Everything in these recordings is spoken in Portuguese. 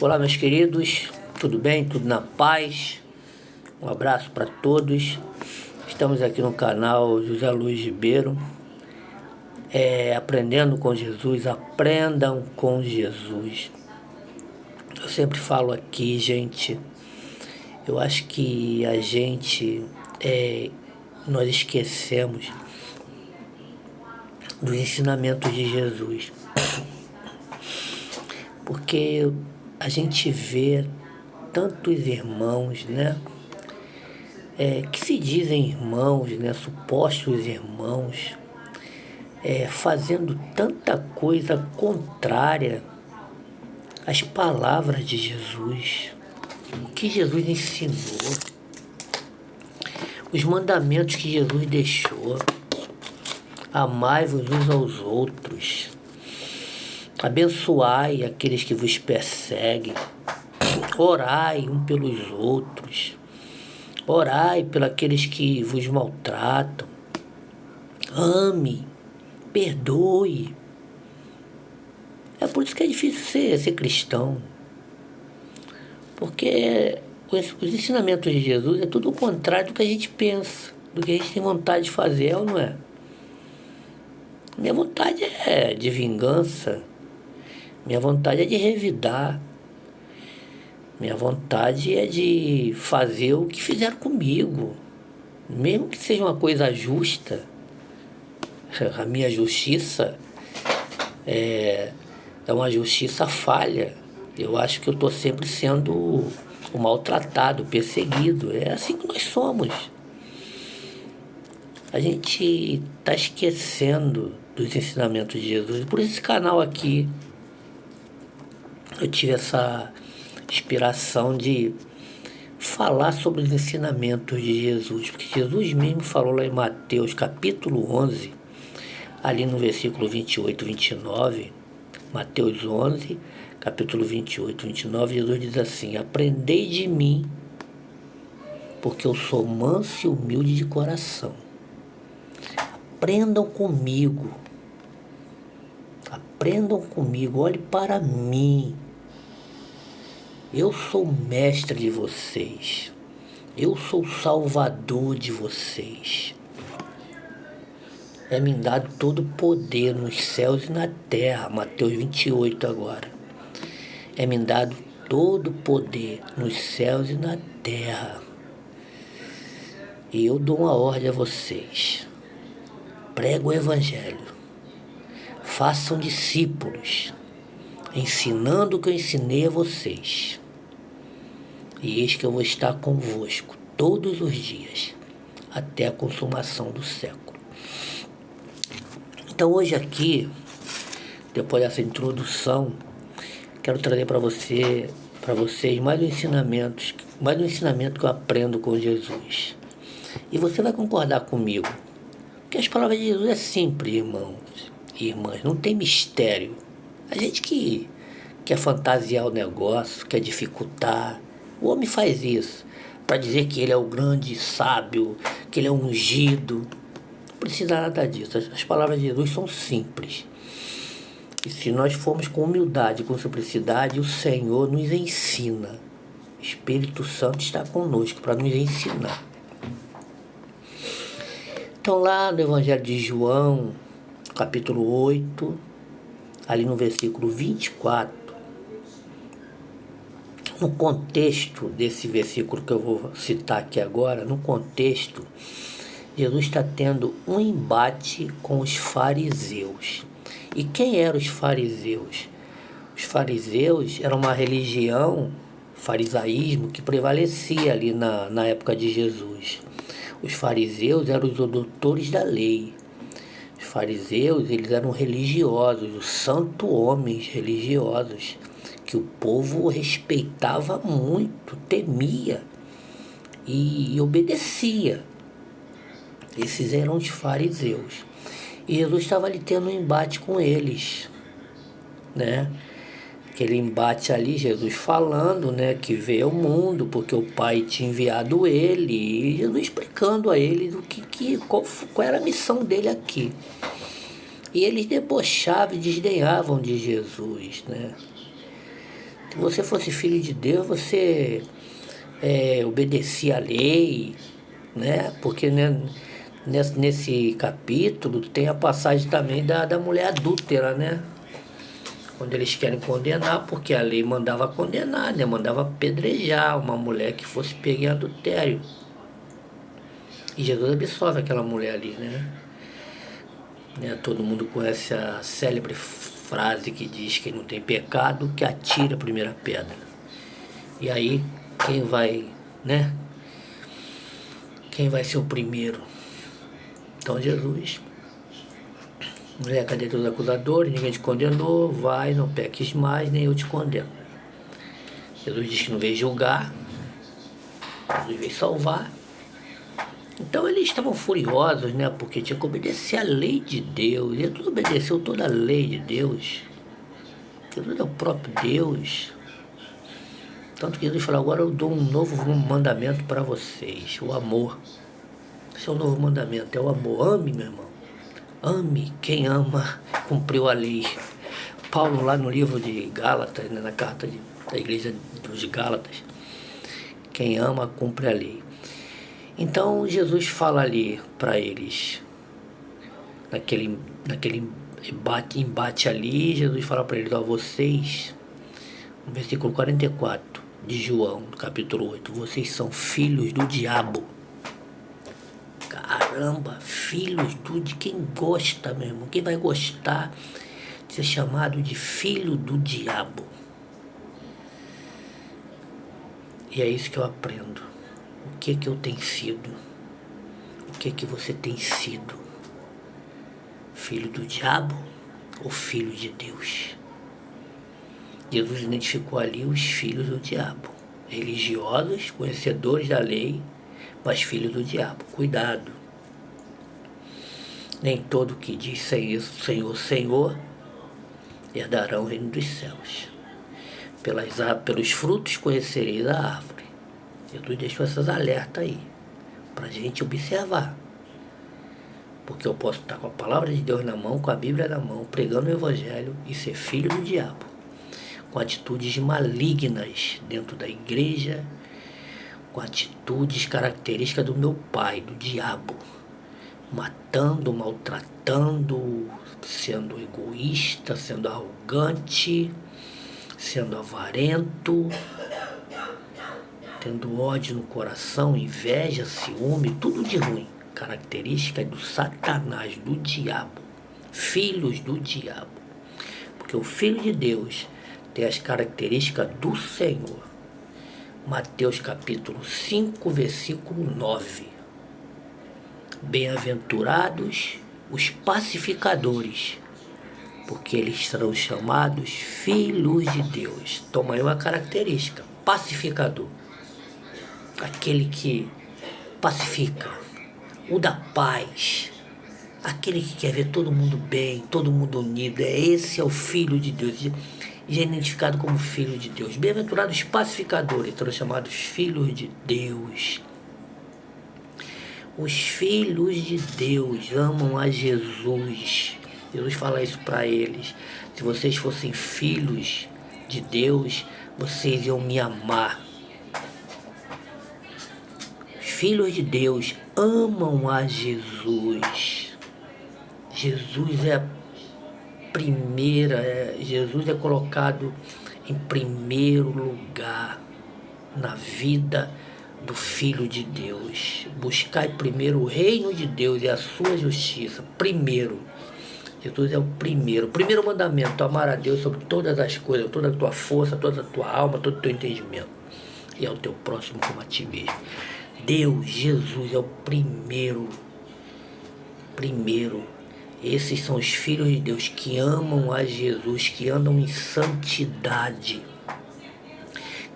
Olá, meus queridos, tudo bem? Tudo na paz? Um abraço para todos. Estamos aqui no canal José Luiz Ribeiro, aprendendo com Jesus. Aprendam com Jesus. Eu sempre falo aqui, gente, eu acho que a gente, nós esquecemos dos ensinamentos de Jesus, porque a gente vê tantos irmãos, né? Que se dizem irmãos, né? Supostos irmãos, fazendo tanta coisa contrária às palavras de Jesus, o que Jesus ensinou, os mandamentos que Jesus deixou. Amai-vos uns aos outros, abençoai aqueles que vos perseguem, orai um pelos outros, orai pelos aqueles que vos maltratam, ame, perdoe. É por isso que é difícil ser cristão, porque os ensinamentos de Jesus é tudo o contrário do que a gente pensa, do que a gente tem vontade de fazer, ou não é? Minha vontade é de vingança, minha vontade é de revidar, minha vontade é de fazer o que fizeram comigo, mesmo que seja uma coisa justa. A minha justiça é uma justiça falha. Eu acho que eu estou sempre sendo o maltratado, perseguido. É assim que nós somos. A gente está esquecendo dos ensinamentos de Jesus. Por esse canal aqui, eu tive essa inspiração de falar sobre os ensinamentos de Jesus. Porque Jesus mesmo falou lá em Mateus capítulo 11, ali no versículo 28, 29, Mateus 11, capítulo 28, 29, Jesus diz assim: aprendei de mim, porque eu sou manso e humilde de coração. Aprendam comigo, olhe para mim. Eu sou o mestre de vocês, eu sou o salvador de vocês. É-me dado todo o poder nos céus e na terra, Mateus 28 agora. É-me dado todo o poder nos céus e na terra. E eu dou uma ordem a vocês. Prego o evangelho. Façam discípulos, ensinando o que eu ensinei a vocês. E eis que eu vou estar convosco todos os dias, até a consumação do século. Então hoje aqui, depois dessa introdução, quero trazer para vocês mais um ensinamento que eu aprendo com Jesus. E você vai concordar comigo, que as palavras de Jesus é simples, irmãos e irmãs, não tem mistério. A gente que quer fantasiar o negócio, quer dificultar, o homem faz isso para dizer que ele é o grande sábio, que ele é ungido. Não precisa nada disso. As palavras de Jesus são simples. E se nós formos com humildade, com simplicidade, o Senhor nos ensina. O Espírito Santo está conosco para nos ensinar. Então lá no Evangelho de João, capítulo 8, ali no versículo 24, no contexto desse versículo que eu vou citar aqui agora, no contexto, Jesus está tendo um embate com os fariseus. E quem eram os fariseus? Os fariseus eram uma religião, farisaísmo, que prevalecia ali na época de Jesus. Os fariseus eram os doutores da lei. Os fariseus, eles eram religiosos, os santos homens religiosos, que o povo respeitava muito, temia e obedecia. Esses eram os fariseus. E Jesus estava ali tendo um embate com eles, né? Aquele embate ali, Jesus falando, né, que veio ao mundo porque o Pai tinha enviado ele, e Jesus explicando a eles qual era a missão dele aqui. E eles debochavam e desdenhavam de Jesus, né? Se você fosse filho de Deus, você obedecia a lei, né? Porque, né, nesse capítulo tem a passagem também da mulher adúltera, né? Quando eles querem condenar, porque a lei mandava condenar, né? Mandava apedrejar uma mulher que fosse pega em adultério. E Jesus absolve aquela mulher ali, né? Todo mundo conhece a célebre frase que diz que não tem pecado, que atira a primeira pedra. E aí, quem vai, né? Quem vai ser o primeiro? Então Jesus, mulher, cadê teus acusadores? Ninguém te condenou, vai, não peques mais, nem eu te condeno. Jesus diz que não veio julgar, Jesus veio salvar. Então eles estavam furiosos, né? Porque tinha que obedecer a lei de Deus. E Jesus obedeceu toda a lei de Deus. Jesus é o próprio Deus. Tanto que Jesus falou, agora eu dou um novo mandamento para vocês, o amor. Esse é o novo mandamento, é o amor. Ame, meu irmão. Ame. Quem ama, cumpriu a lei. Paulo, lá no livro de Gálatas, né, na carta da igreja dos Gálatas, quem ama, cumpre a lei. Então Jesus fala ali para eles, naquele embate ali, Jesus fala para eles, vocês, no versículo 44 de João, capítulo 8, vocês são filhos do diabo. Caramba, filhos de quem gosta mesmo, quem vai gostar de ser chamado de filho do diabo? E é isso que eu aprendo. O que eu tenho sido? O que você tem sido? Filho do diabo ou filho de Deus? Jesus identificou ali os filhos do diabo. Religiosos, conhecedores da lei, mas filhos do diabo. Cuidado. Nem todo que diz Senhor, Senhor, herdarão o reino dos céus. Pelos frutos conhecereis a árvore. Jesus deixou essas alertas aí, para a gente observar. Porque eu posso estar com a palavra de Deus na mão, com a Bíblia na mão, pregando o Evangelho e ser filho do diabo, com atitudes malignas dentro da igreja, com atitudes características do meu pai, do diabo, matando, maltratando, sendo egoísta, sendo arrogante, sendo avarento, tendo ódio no coração, inveja, ciúme, tudo de ruim. Característica do Satanás, do diabo. Filhos do diabo. Porque o Filho de Deus tem as características do Senhor. Mateus capítulo 5, versículo 9. Bem-aventurados os pacificadores, porque eles serão chamados filhos de Deus. Toma aí uma característica, pacificador. Aquele que pacifica, o da paz, aquele que quer ver todo mundo bem, todo mundo unido. Esse é o Filho de Deus, já é identificado como Filho de Deus. Bem-aventurados pacificadores, serão chamados filhos de Deus. Os filhos de Deus amam a Jesus. Jesus fala isso para eles. Se vocês fossem filhos de Deus, vocês iam me amar. Filhos de Deus amam a Jesus. Jesus é a primeira, Jesus é colocado em primeiro lugar na vida do Filho de Deus. Buscai primeiro o reino de Deus e a sua justiça. Primeiro. Jesus é o primeiro mandamento, amar a Deus sobre todas as coisas, toda a tua força, toda a tua alma, todo o teu entendimento. E ao teu próximo como a ti mesmo. Deus, Jesus é o primeiro. Esses são os filhos de Deus que amam a Jesus, que andam em santidade,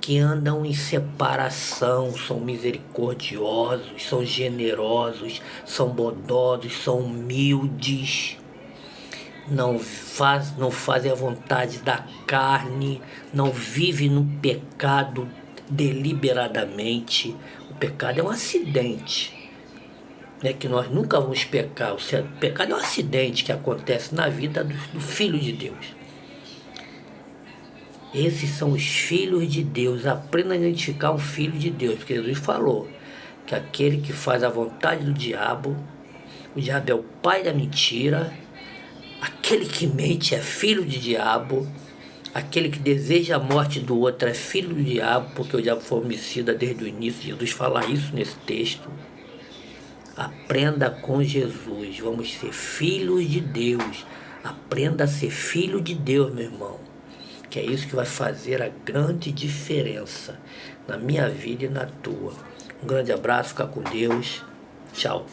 que andam em separação, são misericordiosos, são generosos, são bondosos, são humildes, não fazem a vontade da carne, não vivem no pecado deliberadamente. O pecado é um acidente, né, que nós nunca vamos pecar. O pecado é um acidente que acontece na vida do Filho de Deus. Esses são os filhos de Deus. Aprenda a identificar um filho de Deus, porque Jesus falou que aquele que faz a vontade do diabo, o diabo é o pai da mentira, aquele que mente é filho de diabo, aquele que deseja a morte do outro é filho do diabo, porque o diabo foi homicida desde o início. Jesus fala isso nesse texto. Aprenda com Jesus, vamos ser filhos de Deus. Aprenda a ser filho de Deus, meu irmão, que é isso que vai fazer a grande diferença na minha vida e na tua. Um grande abraço, fica com Deus, tchau.